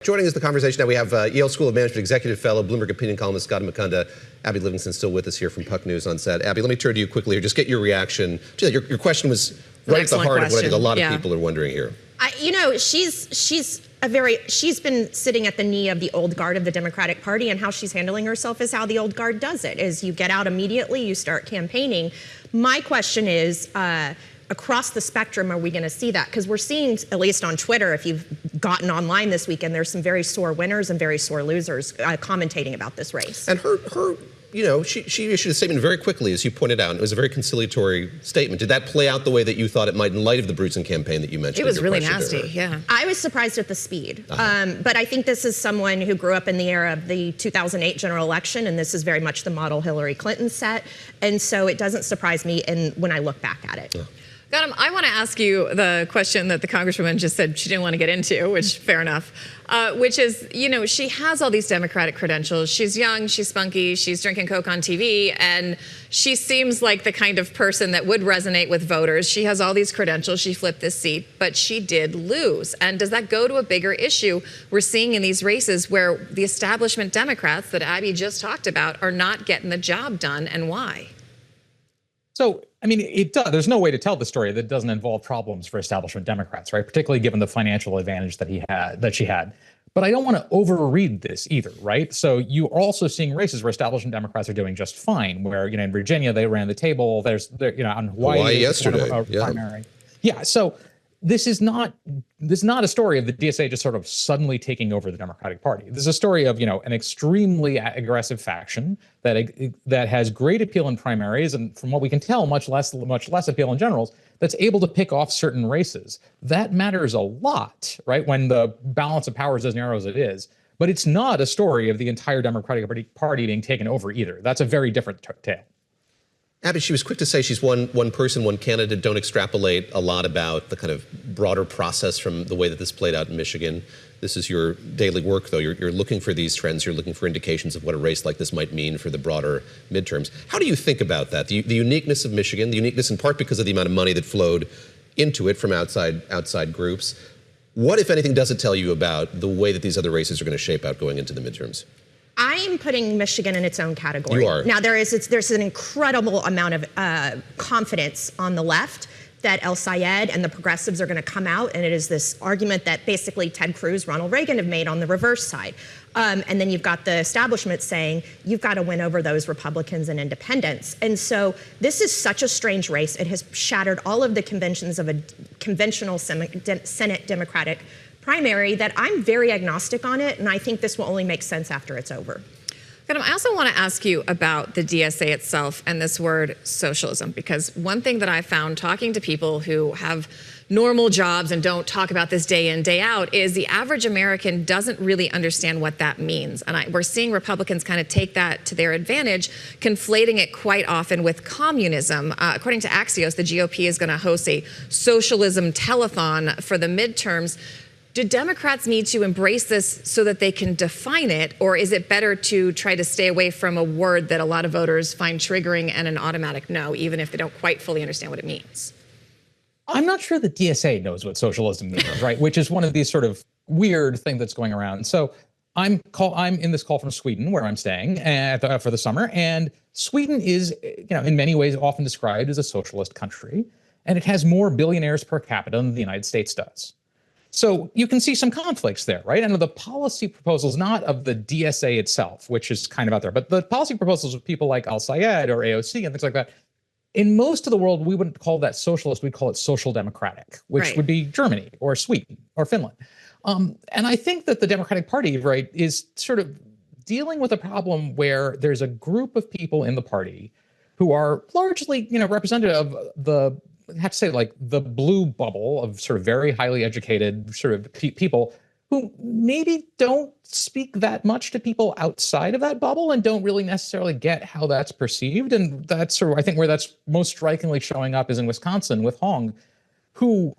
Joining us in the conversation now, we have Yale School of Management Executive Fellow, Bloomberg Opinion columnist Gautam Mukunda. Abby Livingston still with us here from Puck News on set. Abby, let me turn to you quickly here. Just get your reaction. Your question was right at the heart of what I think a lot of people are wondering here. She's been sitting at the knee of the old guard of the Democratic Party, and how she's handling herself is how the old guard does it. Is you get out immediately, you start campaigning. My question is, across the spectrum, are we going to see that? Because we're seeing, at least on Twitter, if you've gotten online this weekend, there's some very sore winners and very sore losers commentating about this race. And she issued a statement very quickly, as you pointed out, and it was a very conciliatory statement. Did that play out the way that you thought it might in light of the Bruton campaign that you mentioned? It was really nasty, yeah. I was surprised at the speed. But I think this is someone who grew up in the era of the 2008 general election, and this is very much the model Hillary Clinton set. And so it doesn't surprise me when I look back at it. Yeah. Gautam, I want to ask you the question that the Congresswoman just said she didn't want to get into, which fair enough, which is, she has all these Democratic credentials. She's young, she's spunky, she's drinking Coke on TV, and she seems like the kind of person that would resonate with voters. She has all these credentials, she flipped this seat, but she did lose. And does that go to a bigger issue we're seeing in these races where the establishment Democrats that Abby just talked about are not getting the job done, and why? So, it does. There's no way to tell the story that doesn't involve problems for establishment Democrats, right? Particularly given the financial advantage that she had. But I don't want to overread this either, right? So you are also seeing races where establishment Democrats are doing just fine. Where in Virginia they ran the table. On Hawaii yesterday, primary. Yeah. So this is not a story of the DSA just sort of suddenly taking over the Democratic Party. This is a story of an extremely aggressive faction that has great appeal in primaries, and from what we can tell, much less appeal in generals. That's able to pick off certain races. That matters a lot, right? When the balance of power is as narrow as it is. But it's not a story of the entire Democratic Party being taken over either. That's a very different tale. Abby, she was quick to say she's one person, one candidate. Don't extrapolate a lot about the kind of broader process from the way that this played out in Michigan. This is your daily work, though. You're looking for these trends. You're looking for indications of what a race like this might mean for the broader midterms. How do you think about that? The uniqueness of Michigan, the uniqueness in part because of the amount of money that flowed into it from outside groups. What, if anything, does it tell you about the way that these other races are going to shape out going into the midterms? I'm putting Michigan in its own category. You are. Now, there's an incredible amount of confidence on the left that El-Sayed and the progressives are going to come out, and it is this argument that basically Ted Cruz, Ronald Reagan have made on the reverse side. And then you've got the establishment saying, you've got to win over those Republicans and independents. And so this is such a strange race. It has shattered all of the conventions of a conventional Senate Democratic primary that I'm very agnostic on it, and I think this will only make sense after it's over. I also want to ask you about the DSA itself and this word socialism, because one thing that I found talking to people who have normal jobs and don't talk about this day in, day out is the average American doesn't really understand what that means. And we're seeing Republicans kind of take that to their advantage, conflating it quite often with communism. According to Axios, the GOP is going to host a socialism telethon for the midterms. Do Democrats need to embrace this so that they can define it, or is it better to try to stay away from a word that a lot of voters find triggering and an automatic no, even if they don't quite fully understand what it means? I'm not sure the DSA knows what socialism means, right? Which is one of these sort of weird things that's going around. So I'm in this call from Sweden, where I'm staying for the summer, and Sweden is, in many ways often described as a socialist country, and it has more billionaires per capita than the United States does. So you can see some conflicts there, right? And the policy proposals, not of the DSA itself, which is kind of out there, but the policy proposals of people like El-Sayed or AOC and things like that. In most of the world, we wouldn't call that socialist. We'd call it social democratic, which would be Germany or Sweden or Finland. And I think that the Democratic Party, right, is sort of dealing with a problem where there's a group of people in the party who are largely, representative of the blue bubble of sort of very highly educated sort of people who maybe don't speak that much to people outside of that bubble and don't really necessarily get how that's perceived. And that's sort of, I think, where that's most strikingly showing up is in Wisconsin with Hong, who,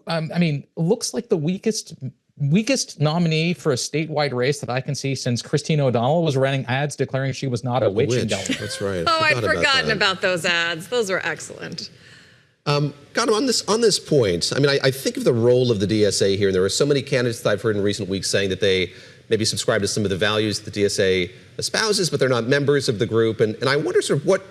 looks like the weakest nominee for a statewide race that I can see since Christine O'Donnell was running ads declaring she was not a witch in Delaware. That's right. Oh, I'd forgotten about those ads. Those were excellent. Gautam, on this point, I think of the role of the DSA here, and there are so many candidates that I've heard in recent weeks saying that they maybe subscribe to some of the values the DSA espouses, but they're not members of the group. And I wonder sort of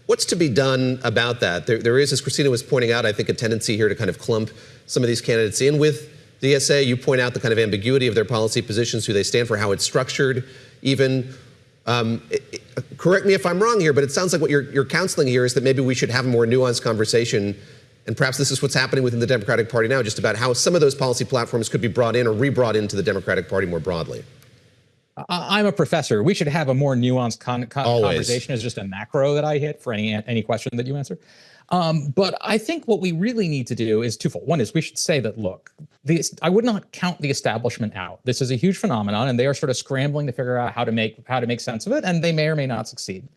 what's to be done about that. There is, as Christina was pointing out, I think a tendency here to kind of clump some of these candidates in with DSA. You point out the kind of ambiguity of their policy positions, who they stand for, how it's structured, even. Correct me if I'm wrong here, but it sounds like what you're counseling here is that maybe we should have a more nuanced conversation, and perhaps this is what's happening within the Democratic Party now, just about how some of those policy platforms could be brought in or re-brought into the Democratic Party more broadly. I'm a professor. We should have a more nuanced conversation as just a macro that I hit for any question that you answer. But I think what we really need to do is twofold. One is we should say that, look, I would not count the establishment out. This is a huge phenomenon, and they are sort of scrambling to figure out how to make sense of it, and they may or may not succeed.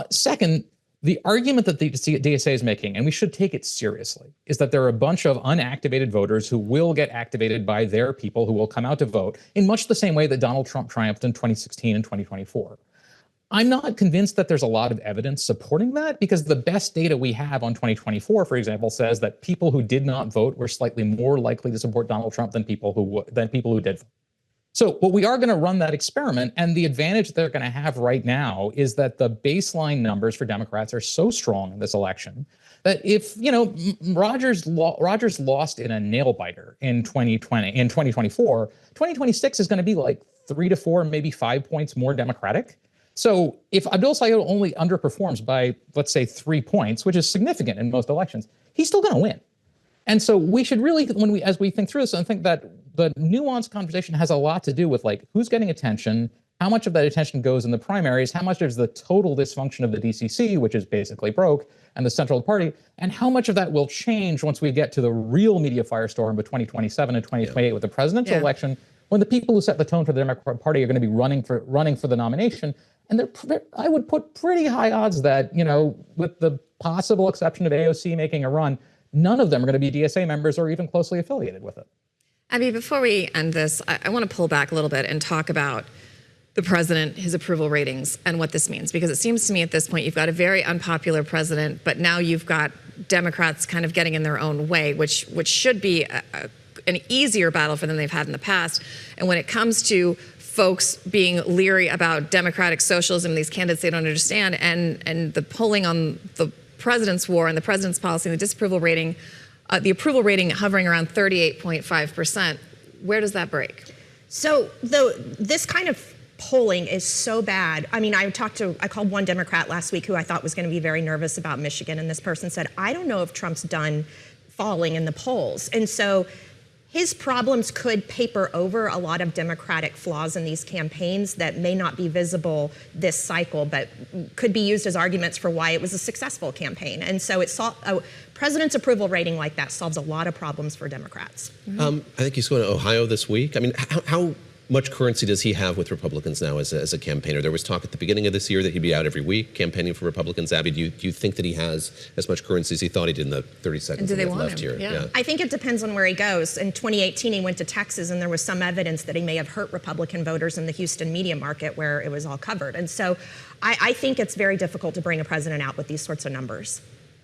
Second, the argument that the DSA is making, and we should take it seriously, is that there are a bunch of unactivated voters who will get activated by their people who will come out to vote in much the same way that Donald Trump triumphed in 2016 and 2024. I'm not convinced that there's a lot of evidence supporting that, because the best data we have on 2024, for example, says that people who did not vote were slightly more likely to support Donald Trump than people who did vote. So what we are going to run that experiment, and the advantage they're going to have right now is that the baseline numbers for Democrats are so strong in this election that if, Rogers lost in a nail biter in 2024, 2026 is going to be like 3 to 4, maybe 5 points more Democratic. So if Abdul El-Sayed only underperforms by, let's say, 3 points, which is significant in most elections, he's still going to win. And so we should really, as we think through this, I think that the nuanced conversation has a lot to do with like who's getting attention, how much of that attention goes in the primaries, how much is the total dysfunction of the DCC, which is basically broke, and the central party, and how much of that will change once we get to the real media firestorm of 2027 and 2028 with the presidential election, when the people who set the tone for the Democratic Party are going to be running for the nomination. And I would put pretty high odds that, with the possible exception of AOC making a run, none of them are going to be DSA members or even closely affiliated with it. Abby, before we end this, I want to pull back a little bit and talk about the president, his approval ratings, and what this means. Because it seems to me at this point, you've got a very unpopular president, but now you've got Democrats kind of getting in their own way, which should be an easier battle for them they've had in the past. And when it comes to folks being leery about democratic socialism, these candidates they don't understand, and the polling on the president's war and the president's policy and the disapproval rating, the approval rating hovering around 38.5%, where does that break? So this kind of polling is so bad. I mean, I called one Democrat last week who I thought was going to be very nervous about Michigan, and this person said, I don't know if Trump's done falling in the polls. And so his problems could paper over a lot of Democratic flaws in these campaigns that may not be visible this cycle, but could be used as arguments for why it was a successful campaign. And so a president's approval rating like that solves a lot of problems for Democrats. I think he's going to Ohio this week. I mean, how much currency does he have with Republicans now as a campaigner? There was talk at the beginning of this year that he'd be out every week campaigning for Republicans. Abby, do you think that he has as much currency as he thought he did in the 30 seconds that he left here? Yeah. I think it depends on where he goes. In 2018, he went to Texas, and there was some evidence that he may have hurt Republican voters in the Houston media market where it was all covered. And so I think it's very difficult to bring a president out with these sorts of numbers.